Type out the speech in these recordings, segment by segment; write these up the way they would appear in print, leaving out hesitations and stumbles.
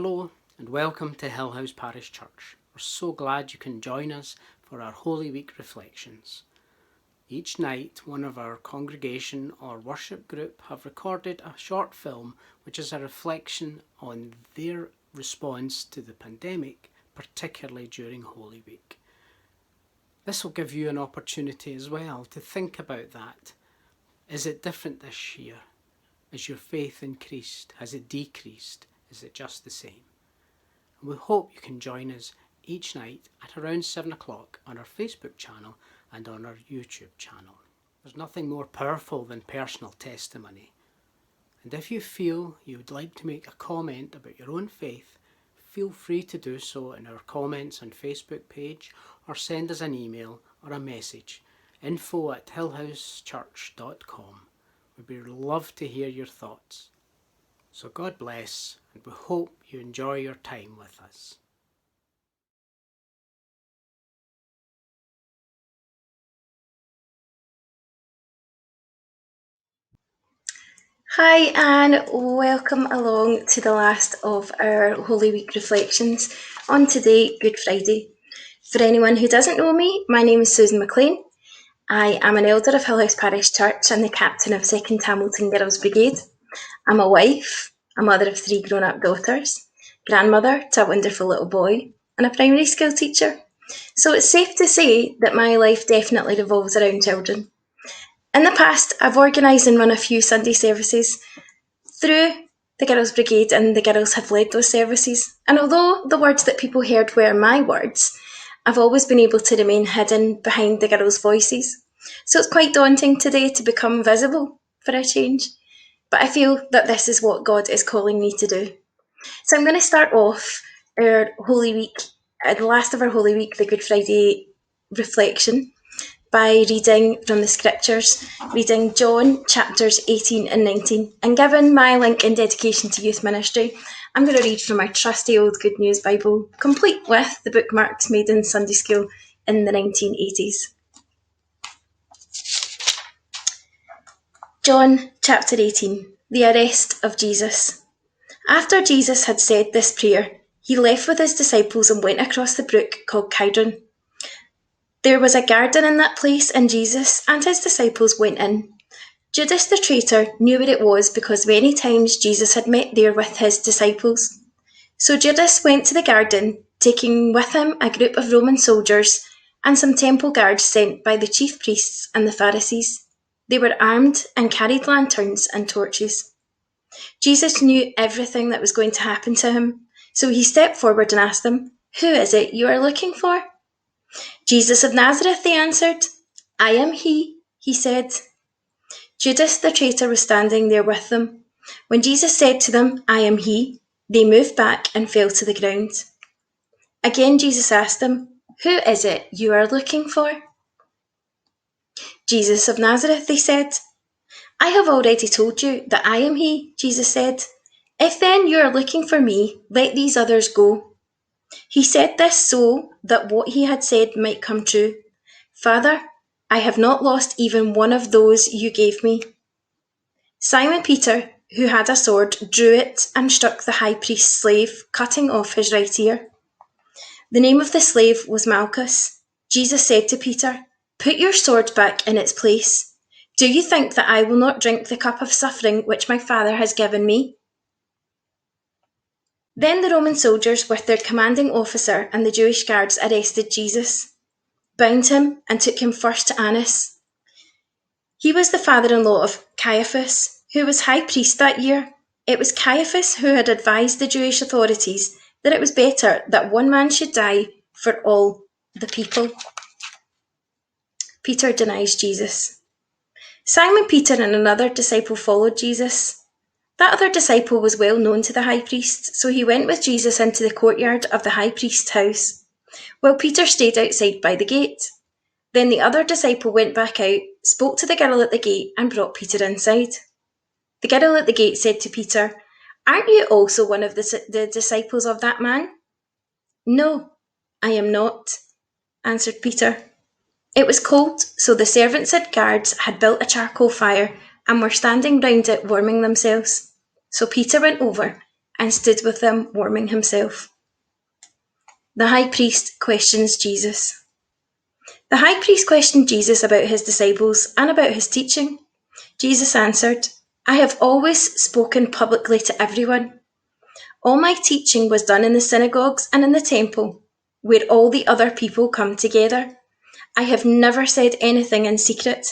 Hello and welcome to Hill House Parish Church. We're so glad you can join us for our Holy Week reflections. Each night, one of our congregation or worship group have recorded a short film which is a reflection on their response to the pandemic, particularly during Holy Week. This will give you an opportunity as well to think about that. Is it different this year? Has your faith increased? Has it decreased? Is it just the same? And we hope you can join us each night at around 7 o'clock on our Facebook channel and on our YouTube channel. There's nothing more powerful than personal testimony. And if you feel you would like to make a comment about your own faith, feel free to do so in our comments on Facebook page or send us an email or a message, info@hillhousechurch.com. We'd love to hear your thoughts. So God bless, and we hope you enjoy your time with us. Hi and welcome along to the last of our Holy Week reflections on today, Good Friday. For anyone who doesn't know me, my name is Susan McLean. I am an elder of Hill House Parish Church and the captain of 2nd Hamilton Girls Brigade. I'm a wife, a mother of 3 grown-up daughters, grandmother to a wonderful little boy, and a primary school teacher. So it's safe to say that my life definitely revolves around children. In the past, I've organised and run a few Sunday services through the Girls Brigade, and the girls have led those services. And although the words that people heard were my words, I've always been able to remain hidden behind the girls' voices. So it's quite daunting today to become visible for a change. But I feel that this is what God is calling me to do. So I'm going to start off our Holy Week, the last of our Holy Week, the Good Friday reflection, by reading from the scriptures, reading John chapters 18 and 19. And given my link in dedication to youth ministry, I'm going to read from my trusty old Good News Bible, complete with the bookmarks made in Sunday school in the 1980s. John chapter 18, the arrest of Jesus. After Jesus had said this prayer, he left with his disciples and went across the brook called Kidron. There was a garden in that place, and Jesus and his disciples went in. Judas the traitor knew where it was because many times Jesus had met there with his disciples. So Judas went to the garden, taking with him a group of Roman soldiers and some temple guards sent by the chief priests and the Pharisees. They were armed and carried lanterns and torches. Jesus knew everything that was going to happen to him, so he stepped forward and asked them, "Who is it you are looking for?" "Jesus of Nazareth," they answered. "I am he," he said. Judas the traitor was standing there with them. When Jesus said to them, "I am he," they moved back and fell to the ground. Again Jesus asked them, "Who is it you are looking for?" "Jesus of Nazareth," they said. "I have already told you that I am he," Jesus said. "If then you are looking for me, let these others go." He said this so that what he had said might come true. "Father, I have not lost even one of those you gave me." Simon Peter, who had a sword, drew it and struck the high priest's slave, cutting off his right ear. The name of the slave was Malchus. Jesus said to Peter, "Put your sword back in its place. Do you think that I will not drink the cup of suffering which my Father has given me?" Then the Roman soldiers, with their commanding officer and the Jewish guards, arrested Jesus, bound him, and took him first to Annas. He was the father-in-law of Caiaphas, who was high priest that year. It was Caiaphas who had advised the Jewish authorities that it was better that one man should die for all the people. Peter denies Jesus. Simon Peter and another disciple followed Jesus. That other disciple was well known to the high priest, so he went with Jesus into the courtyard of the high priest's house, while Peter stayed outside by the gate. Then the other disciple went back out, spoke to the girl at the gate, and brought Peter inside. The girl at the gate said to Peter, "Aren't you also one of the disciples of that man?" "No, I am not," answered Peter. It was cold, so the servants and guards had built a charcoal fire and were standing round it warming themselves. So Peter went over and stood with them warming himself. The high priest questions Jesus. The high priest questioned Jesus about his disciples and about his teaching. Jesus answered, I have always spoken publicly to everyone. All my teaching was done in the synagogues and in the temple, where all the other people come together. I have never said anything in secret.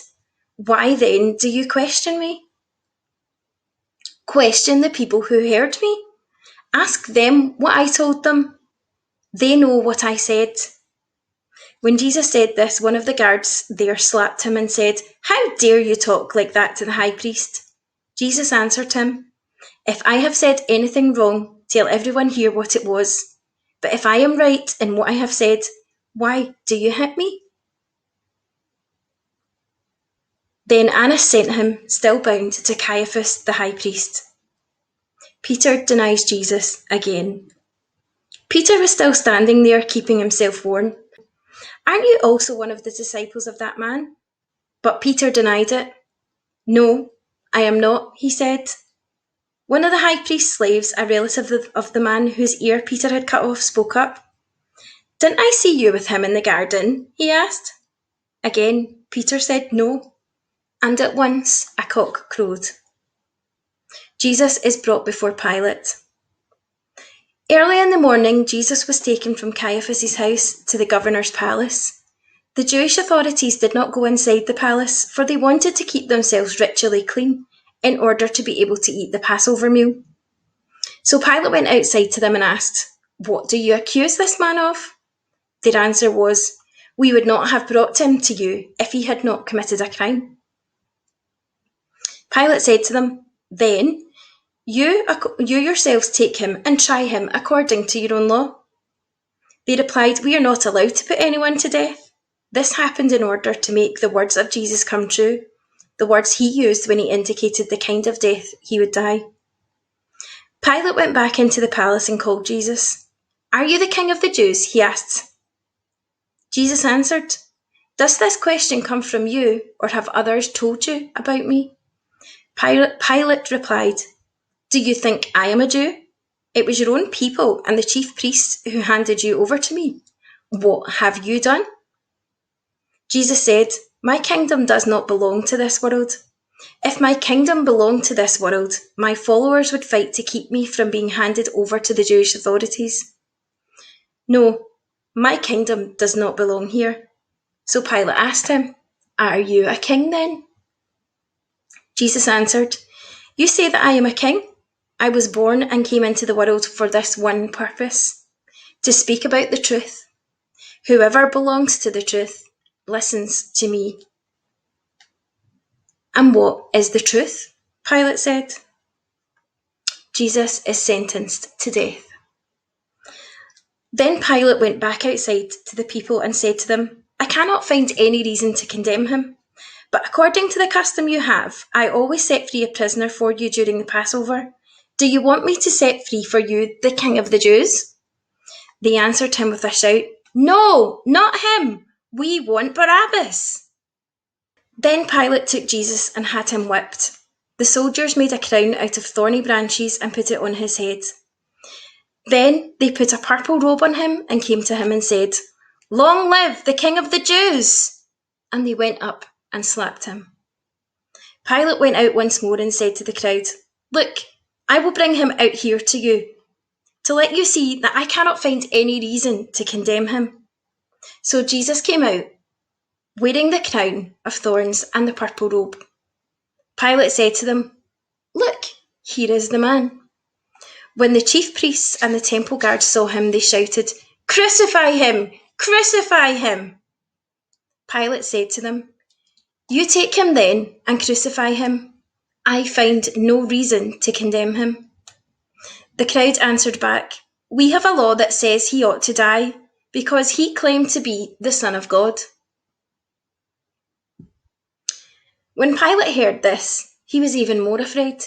Why then do you question me? Question the people who heard me. Ask them what I told them. They know what I said. When Jesus said this, one of the guards there slapped him and said, How dare you talk like that to the high priest? Jesus answered him, If I have said anything wrong, tell everyone here what it was. But if I am right in what I have said, why do you hit me? Then Annas sent him, still bound, to Caiaphas the high priest. Peter denies Jesus again. Peter was still standing there, keeping himself warm. Aren't you also one of the disciples of that man? But Peter denied it. No, I am not, he said. One of the high priest's slaves, a relative of the man whose ear Peter had cut off, spoke up. Didn't I see you with him in the garden? He asked. Again, Peter said no. And at once a cock crowed. Jesus is brought before Pilate. Early in the morning, Jesus was taken from Caiaphas' house to the governor's palace. The Jewish authorities did not go inside the palace, for they wanted to keep themselves ritually clean in order to be able to eat the Passover meal. So Pilate went outside to them and asked, What do you accuse this man of? Their answer was, We would not have brought him to you if he had not committed a crime. Pilate said to them, Then you yourselves take him and try him according to your own law. They replied, We are not allowed to put anyone to death. This happened in order to make the words of Jesus come true, the words he used when he indicated the kind of death he would die. Pilate went back into the palace and called Jesus. Are you the king of the Jews? He asked. Jesus answered, Does this question come from you, or have others told you about me? Pilate replied, Do you think I am a Jew? It was your own people and the chief priests who handed you over to me. What have you done? Jesus said, My kingdom does not belong to this world. If my kingdom belonged to this world, my followers would fight to keep me from being handed over to the Jewish authorities. No, my kingdom does not belong here. So Pilate asked him, Are you a king then? Jesus answered, You say that I am a king. I was born and came into the world for this one purpose, to speak about the truth. Whoever belongs to the truth listens to me. And what is the truth? Pilate said. Jesus is sentenced to death. Then Pilate went back outside to the people and said to them, I cannot find any reason to condemn him. But according to the custom you have, I always set free a prisoner for you during the Passover. Do you want me to set free for you the King of the Jews? They answered him with a shout, No, not him. We want Barabbas. Then Pilate took Jesus and had him whipped. The soldiers made a crown out of thorny branches and put it on his head. Then they put a purple robe on him and came to him and said, Long live the King of the Jews! And they went up and slapped him. Pilate went out once more and said to the crowd, Look, I will bring him out here to you, to let you see that I cannot find any reason to condemn him. So Jesus came out, wearing the crown of thorns and the purple robe. Pilate said to them, Look, here is the man. When the chief priests and the temple guards saw him, they shouted, Crucify him! Crucify him! Pilate said to them, You take him then and crucify him. I find no reason to condemn him. The crowd answered back, We have a law that says he ought to die, because he claimed to be the Son of God. When Pilate heard this, he was even more afraid.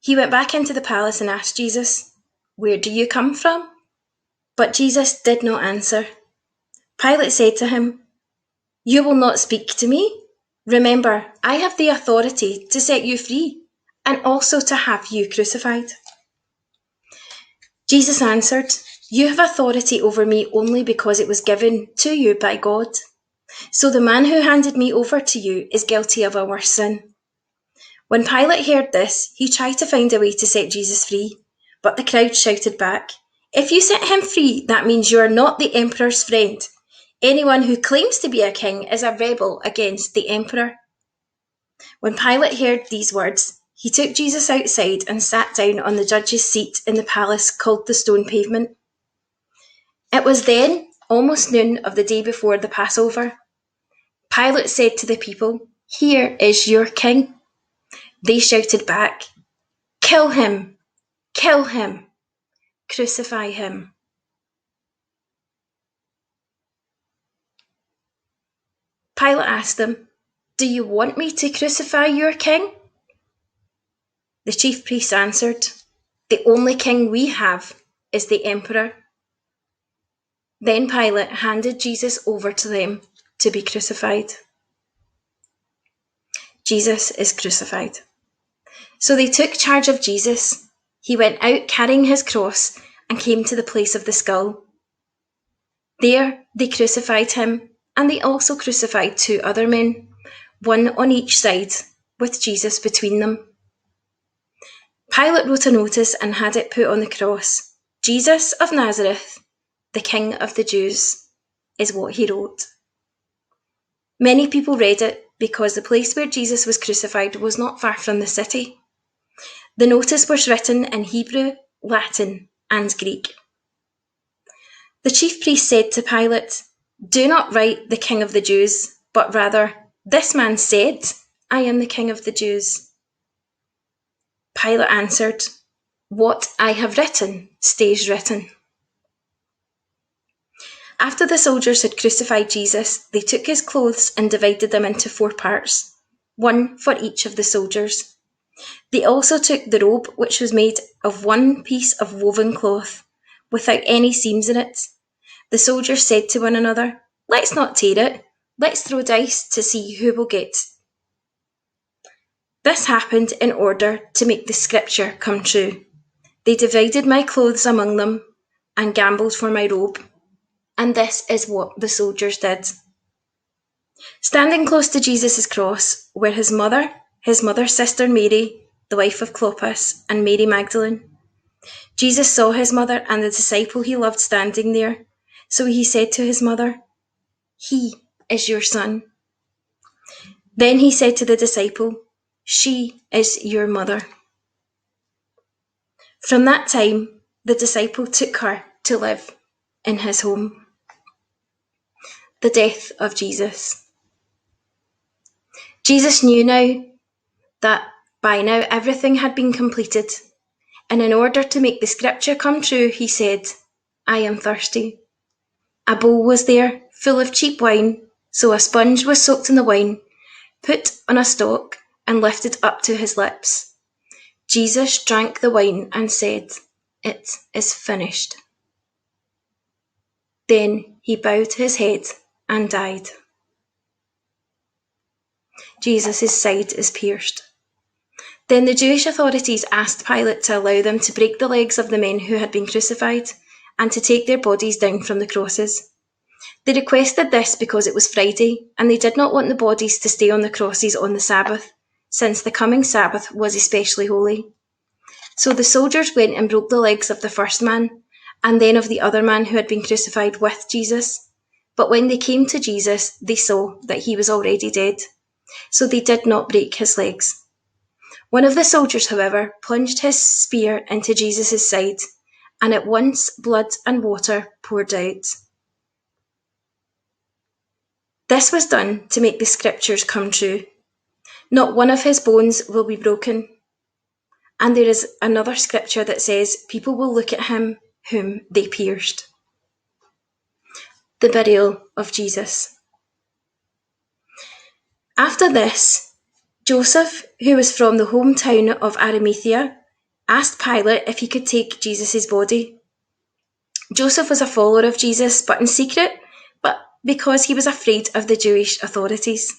He went back into the palace and asked Jesus, Where do you come from? But Jesus did not answer. Pilate said to him, You will not speak to me? Remember, I have the authority to set you free and also to have you crucified. Jesus answered, "You have authority over me only because it was given to you by God. So the man who handed me over to you is guilty of a worse sin." When Pilate heard this, he tried to find a way to set Jesus free, but the crowd shouted back, "If you set him free, that means you are not the emperor's friend. Anyone who claims to be a king is a rebel against the emperor." When Pilate heard these words, he took Jesus outside and sat down on the judge's seat in the palace called the Stone Pavement. It was then almost noon of the day before the Passover. Pilate said to the people, "Here is your king." They shouted back, "Kill him! Kill him! Crucify him!" Pilate asked them, "Do you want me to crucify your king?" The chief priests answered, "The only king we have is the emperor." Then Pilate handed Jesus over to them to be crucified. Jesus is crucified. So they took charge of Jesus. He went out carrying his cross and came to the place of the skull. There they crucified him, and they also crucified 2 other men, one on each side, with Jesus between them. Pilate wrote a notice and had it put on the cross. "Jesus of Nazareth, the King of the Jews," is what he wrote. Many people read it because the place where Jesus was crucified was not far from the city. The notice was written in Hebrew, Latin, and Greek. The chief priest said to Pilate, "Do not write the King of the Jews, but rather, 'This man said, I am the King of the Jews.'" Pilate answered, "What I have written stays written." After the soldiers had crucified Jesus, they took his clothes and divided them into 4 parts, one for each of the soldiers. They also took the robe, which was made of one piece of woven cloth, without any seams in it. The soldiers said to one another, "Let's not tear it. Let's throw dice to see who will get." This happened in order to make the scripture come true. "They divided my clothes among them and gambled for my robe." And this is what the soldiers did. Standing close to Jesus' cross were his mother's sister Mary, the wife of Clopas, and Mary Magdalene. Jesus saw his mother and the disciple he loved standing there, so he said to his mother, "He is your son." Then he said to the disciple, "She is your mother." From that time, the disciple took her to live in his home. The death of Jesus. Jesus knew now that by now everything had been completed, and in order to make the scripture come true, he said, "I am thirsty." A bowl was there, full of cheap wine, so a sponge was soaked in the wine, put on a stalk, and lifted up to his lips. Jesus drank the wine and said, "It is finished." Then he bowed his head and died. Jesus' side is pierced. Then the Jewish authorities asked Pilate to allow them to break the legs of the men who had been crucified and to take their bodies down from the crosses. They requested this because it was Friday and they did not want the bodies to stay on the crosses on the Sabbath, since the coming Sabbath was especially holy. So the soldiers went and broke the legs of the first man and then of the other man who had been crucified with Jesus. But when they came to Jesus, they saw that he was already dead, so they did not break his legs. One of the soldiers, however, plunged his spear into Jesus' side, and at once blood and water poured out. This was done to make the scriptures come true. Not one of his bones will be broken. And there is another scripture that says, "People will look at him whom they pierced." The burial of Jesus. After this, Joseph, who was from the hometown of Arimathea, asked Pilate if he could take Jesus' body. Joseph was a follower of Jesus, but in secret, because he was afraid of the Jewish authorities.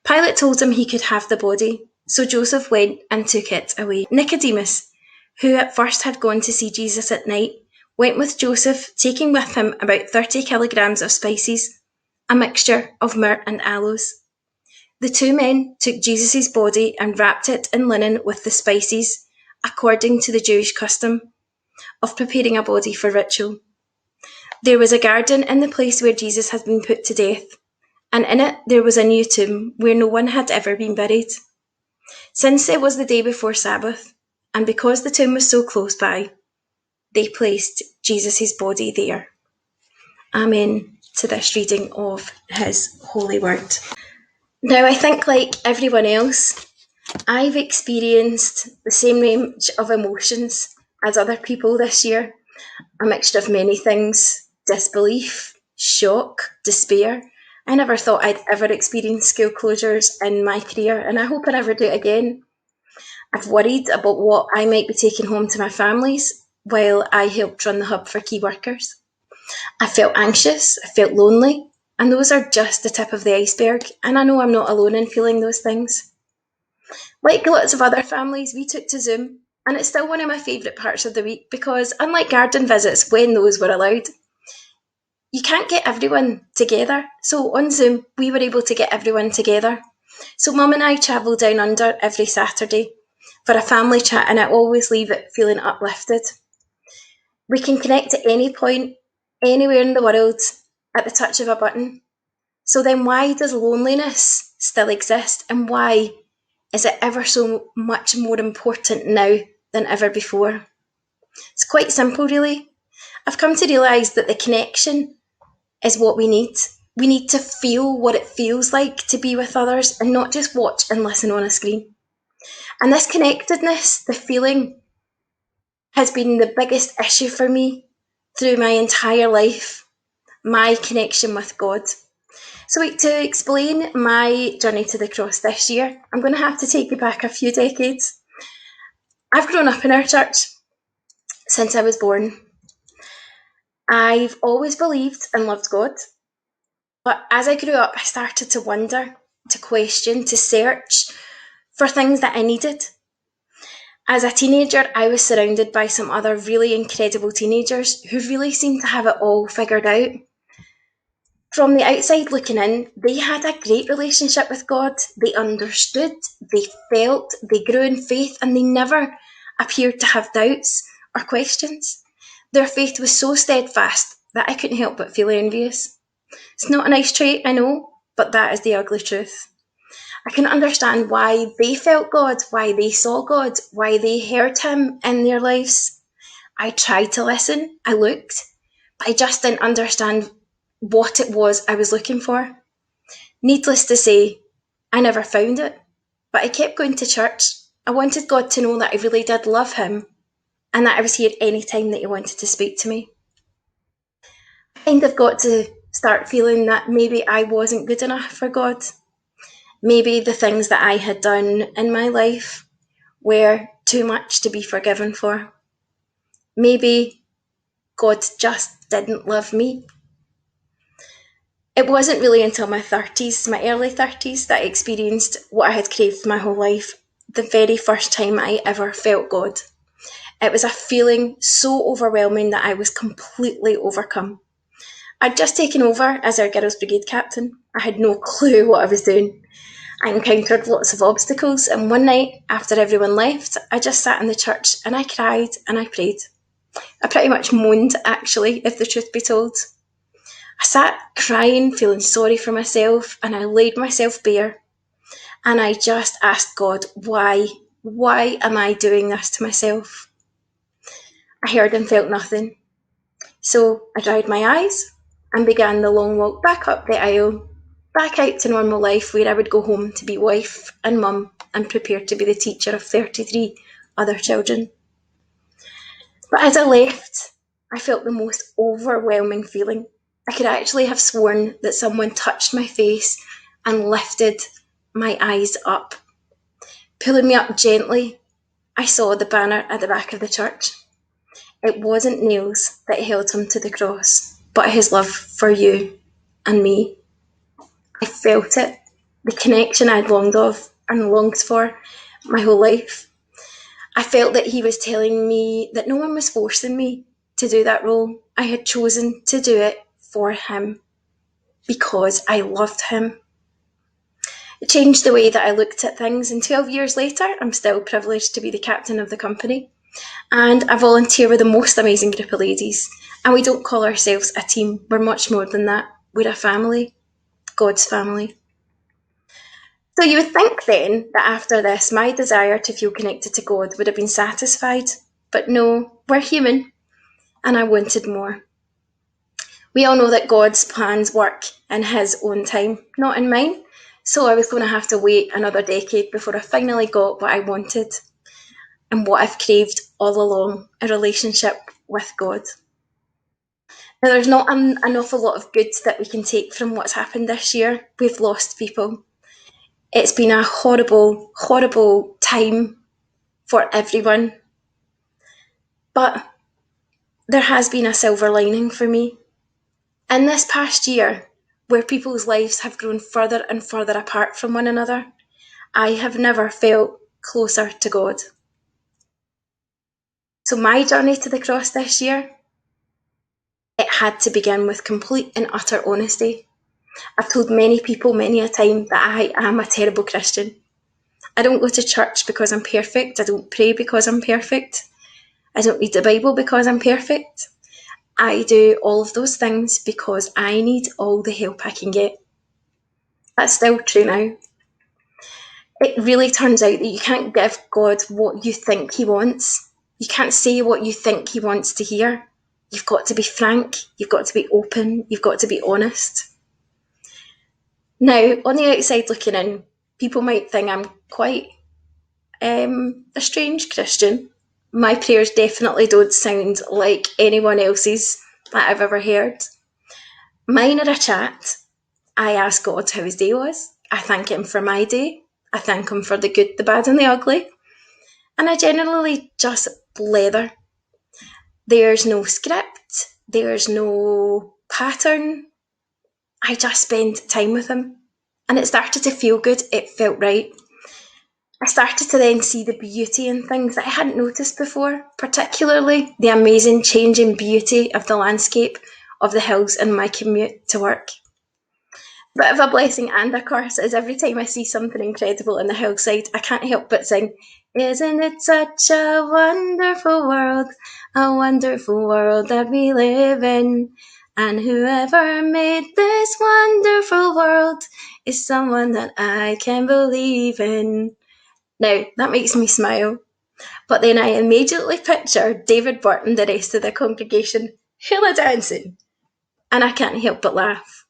Pilate told him he could have the body, so Joseph went and took it away. Nicodemus, who at first had gone to see Jesus at night, went with Joseph, taking with him about 30 kilograms of spices, a mixture of myrrh and aloes. The two men took Jesus' body and wrapped it in linen with the spices, according to the Jewish custom of preparing a body for ritual. There was a garden in the place where Jesus had been put to death, and in it there was a new tomb where no one had ever been buried. Since it was the day before Sabbath, and because the tomb was so close by, they placed Jesus' body there. Amen to this reading of his holy word. Now, I think like everyone else, I've experienced the same range of emotions as other people this year, a mixture of many things: disbelief, shock, despair. I never thought I'd ever experience school closures in my career, and I hope I never do it again. I've worried about what I might be taking home to my families while I helped run the hub for key workers. I felt anxious, I felt lonely, and those are just the tip of the iceberg, and I know I'm not alone in feeling those things. Like lots of other families, we took to Zoom, and it's still one of my favourite parts of the week because, unlike garden visits when those were allowed, you can't get everyone together. So on Zoom, we were able to get everyone together. So Mum and I travel down under every Saturday for a family chat, and I always leave it feeling uplifted. We can connect at any point, anywhere in the world, at the touch of a button. So then why does loneliness still exist, and why is it ever so much more important now than ever before? It's quite simple, really. I've come to realise that the connection is what we need. We need to feel what it feels like to be with others and not just watch and listen on a screen. And this connectedness, the feeling, has been the biggest issue for me through my entire life, my connection with God. So to explain my journey to the cross this year, I'm going to have to take you back a few decades. I've grown up in our church since I was born. I've always believed and loved God. But as I grew up, I started to wonder, to question, to search for things that I needed. As a teenager, I was surrounded by some other really incredible teenagers who really seemed to have it all figured out. From the outside looking in, they had a great relationship with God. They understood, they felt, they grew in faith, and they never appeared to have doubts or questions. Their faith was so steadfast that I couldn't help but feel envious. It's not a nice trait, I know, but that is the ugly truth. I can understand why they felt God, why they saw God, why they heard him in their lives. I tried to listen, I looked, but I just didn't understand what it was I was looking for. Needless to say, I never found it, but I kept going to church. I wanted God to know that I really did love him and that I was here any time that he wanted to speak to me. I kind of got to start feeling that maybe I wasn't good enough for God. Maybe the things that I had done in my life were too much to be forgiven for. Maybe God just didn't love me. It wasn't really until my early 30s, that I experienced what I had craved my whole life, the very first time I ever felt God. It was a feeling so overwhelming that I was completely overcome. I'd just taken over as our Girls' Brigade captain. I had no clue what I was doing. I encountered lots of obstacles, and one night, after everyone left, I just sat in the church and I cried and I prayed. I pretty much moaned, actually, if the truth be told. I sat crying, feeling sorry for myself, and I laid myself bare. And I just asked God, why? Why am I doing this to myself? I heard and felt nothing. So I dried my eyes and began the long walk back up the aisle, back out to normal life, where I would go home to be wife and mum and prepare to be the teacher of 33 other children. But as I left, I felt the most overwhelming feeling. I could actually have sworn that someone touched my face and lifted my eyes up. Pulling me up gently, I saw the banner at the back of the church. It wasn't nails that held him to the cross, but his love for you and me. I felt it, the connection I'd longed for my whole life. I felt that he was telling me that no one was forcing me to do that role. I had chosen to do it for him because I loved him. It changed the way that I looked at things, and 12 years later, I'm still privileged to be the captain of the company. And I volunteer with the most amazing group of ladies. And we don't call ourselves a team, we're much more than that. We're a family, God's family. So you would think then that after this, my desire to feel connected to God would have been satisfied. But no, we're human, and I wanted more. We all know that God's plans work in his own time, not in mine. So I was going to have to wait another decade before I finally got what I wanted and what I've craved all along, a relationship with God. Now, there's not an awful lot of good that we can take from what's happened this year. We've lost people. It's been a horrible, horrible time for everyone. But there has been a silver lining for me. In this past year, where people's lives have grown further and further apart from one another, I have never felt closer to God. So my journey to the cross this year, it had to begin with complete and utter honesty. I've told many people many a time that I am a terrible Christian. I don't go to church because I'm perfect. I don't pray because I'm perfect. I don't read the Bible because I'm perfect. I do all of those things because I need all the help I can get. That's still true now. It really turns out that you can't give God what you think he wants. You can't say what you think he wants to hear. You've got to be frank. You've got to be open. You've got to be honest. Now, on the outside looking in, people might think I'm quite a strange Christian. My prayers definitely don't sound like anyone else's that I've ever heard. Mine are a chat. I ask God how his day was. I thank him for my day. I thank him for the good, the bad and the ugly. And I generally just blether. There's no script. There's no pattern. I just spend time with him. And it started to feel good. It felt right. I started to then see the beauty in things that I hadn't noticed before, particularly the amazing changing beauty of the landscape of the hills in my commute to work. A bit of a blessing and a curse is every time I see something incredible in the hillside, I can't help but sing, "Isn't it such a wonderful world that we live in? And whoever made this wonderful world is someone that I can believe in." Now, that makes me smile, but then I immediately picture David Burton and the rest of the congregation hula dancing, and I can't help but laugh.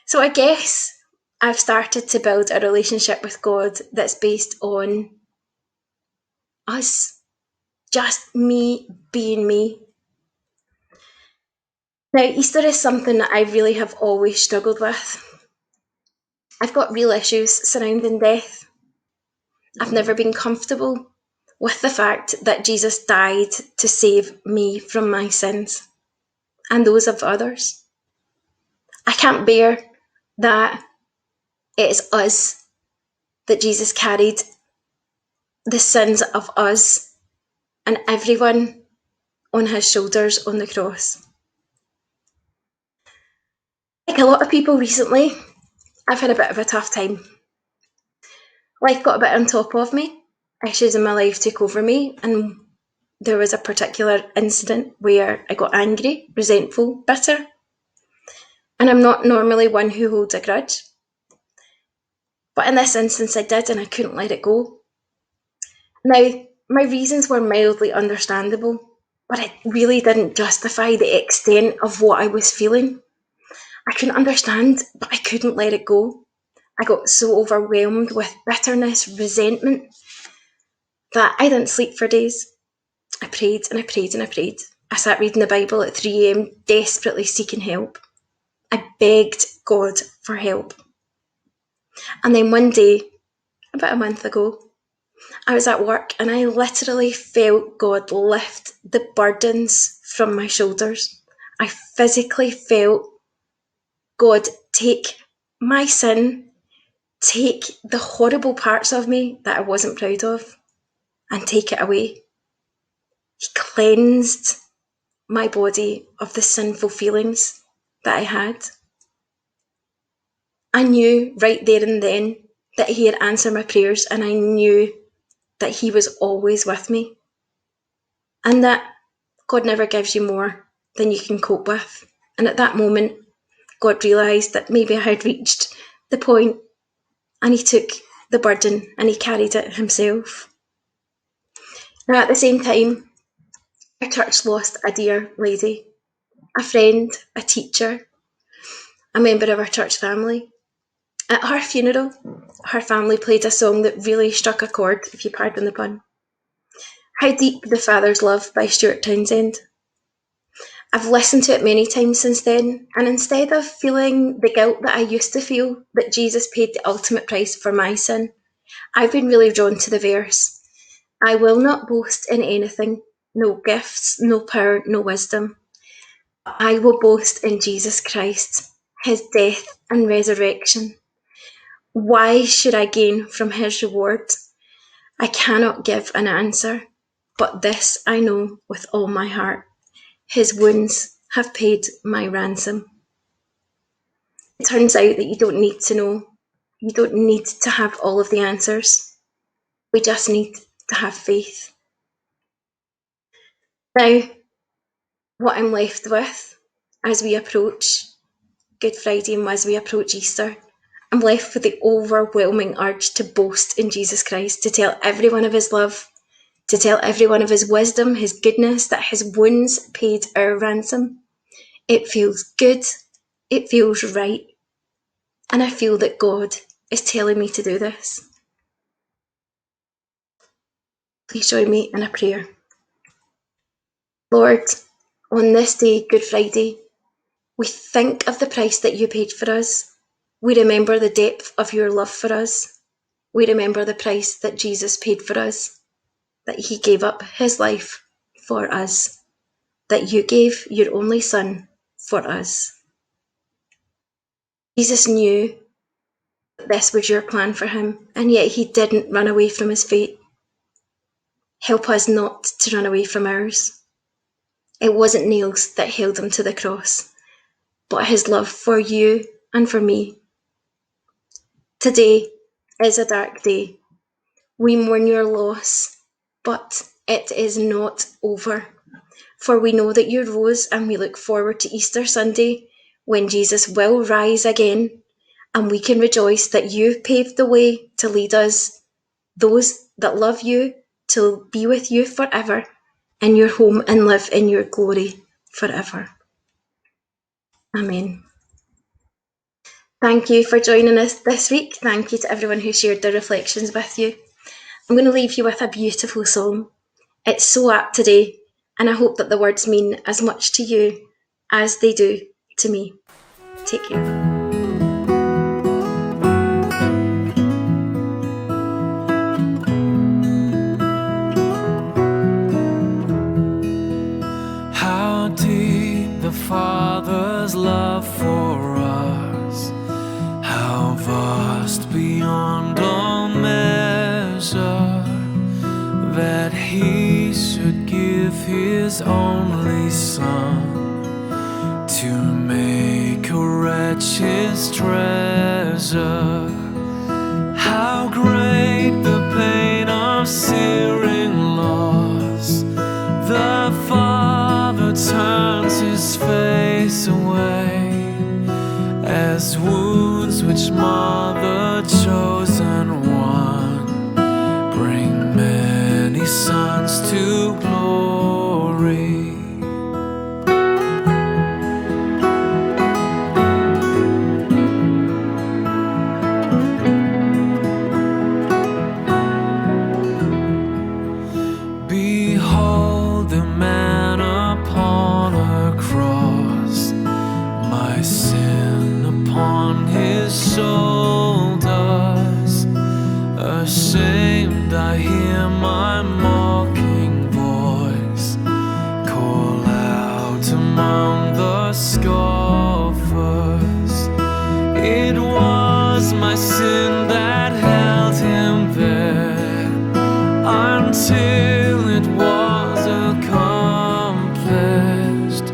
So I guess I've started to build a relationship with God that's based on us, just me being me. Now, Easter is something that I really have always struggled with. I've got real issues surrounding death. I've never been comfortable with the fact that Jesus died to save me from my sins and those of others. I can't bear that it's us, that Jesus carried the sins of us and everyone on his shoulders on the cross. Like a lot of people recently, I've had a bit of a tough time. Life got a bit on top of me. Issues in my life took over me, and there was a particular incident where I got angry, resentful, bitter. And I'm not normally one who holds a grudge. But in this instance I did, and I couldn't let it go. Now, my reasons were mildly understandable, but it really didn't justify the extent of what I was feeling. I couldn't understand, but I couldn't let it go. I got so overwhelmed with bitterness, resentment, that I didn't sleep for days. I prayed and I prayed and I prayed. I sat reading the Bible at 3 a.m, desperately seeking help. I begged God for help. And then one day, about a month ago, I was at work and I literally felt God lift the burdens from my shoulders. I physically felt God take my sin, take the horrible parts of me that I wasn't proud of, and take it away. He cleansed my body of the sinful feelings that I had. I knew right there and then that he had answered my prayers, and I knew that he was always with me, and that God never gives you more than you can cope with. And at that moment, God realised that maybe I had reached the point, and he took the burden and he carried it himself. Now, at the same time, our church lost a dear lady, a friend, a teacher, a member of our church family. At her funeral, her family played a song that really struck a chord, if you pardon the pun. How Deep the Father's Love by Stuart Townsend. I've listened to it many times since then, and instead of feeling the guilt that I used to feel that Jesus paid the ultimate price for my sin, I've been really drawn to the verse, I will not boast in anything, no gifts, no power, no wisdom. I will boast in Jesus Christ, his death and resurrection. Why should I gain from his reward? I cannot give an answer, but this I know with all my heart. His wounds have paid my ransom. It turns out that you don't need to know. You don't need to have all of the answers. We just need to have faith. Now, what I'm left with as we approach Good Friday and as we approach Easter, I'm left with the overwhelming urge to boast in Jesus Christ, to tell everyone of his love, to tell everyone of his wisdom, his goodness, that his wounds paid our ransom. It feels good, it feels right, and I feel that God is telling me to do this. Please join me in a prayer. Lord, on this day, Good Friday, we think of the price that you paid for us. We remember the depth of your love for us. We remember the price that Jesus paid for us, that he gave up his life for us, that you gave your only Son for us. Jesus knew that this was your plan for him, and yet he didn't run away from his fate. Help us not to run away from ours. It wasn't nails that held him to the cross, but his love for you and for me. Today is a dark day. We mourn your loss, but it is not over. For we know that you rose, and we look forward to Easter Sunday, when Jesus will rise again, and we can rejoice that you paved the way to lead us, those that love you, to be with you forever in your home and live in your glory forever. Amen. Thank you for joining us this week. Thank you to everyone who shared their reflections with you. I'm going to leave you with a beautiful song. It's so apt today, and I hope that the words mean as much to you as they do to me. Take care. How deep the Father's love for us, how vast beyond all measure, that he should give his only Son to make a wretch his treasure. How great the pain of searing loss, the Father turns his face away, as wounds which mar the chosen one bring many sons to glory. Behold the man upon a cross, my sin upon his shoulders. Ashamed I hear my mocking voice call out among the scoffers. It was my sin that held him there. until it was accomplished.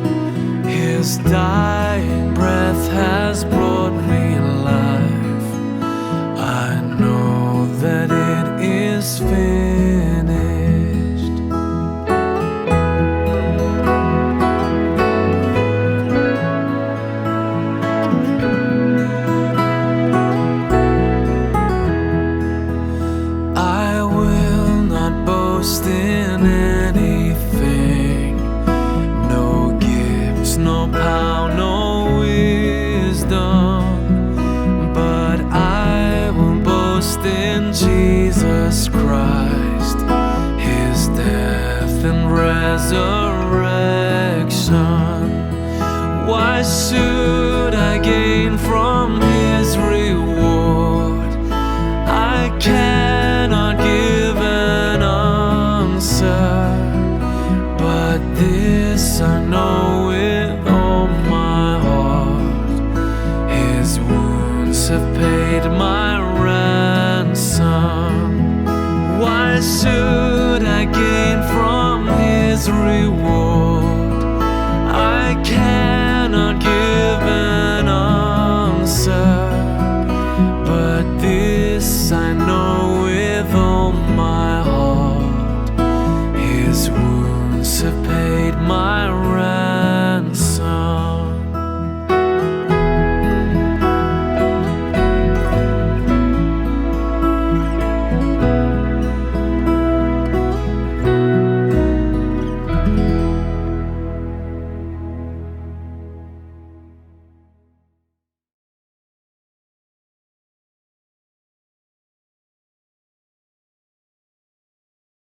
His dying breath has brought me life. I know that it is finished. I will not boast in anything, no gifts, no power, no wisdom, but I will boast in Jesus Christ, His death and resurrection. Why should I gain from His reward? I cannot give an answer, but this I know with all my heart: His wounds have paid my ransom. Why should I gain from His reward?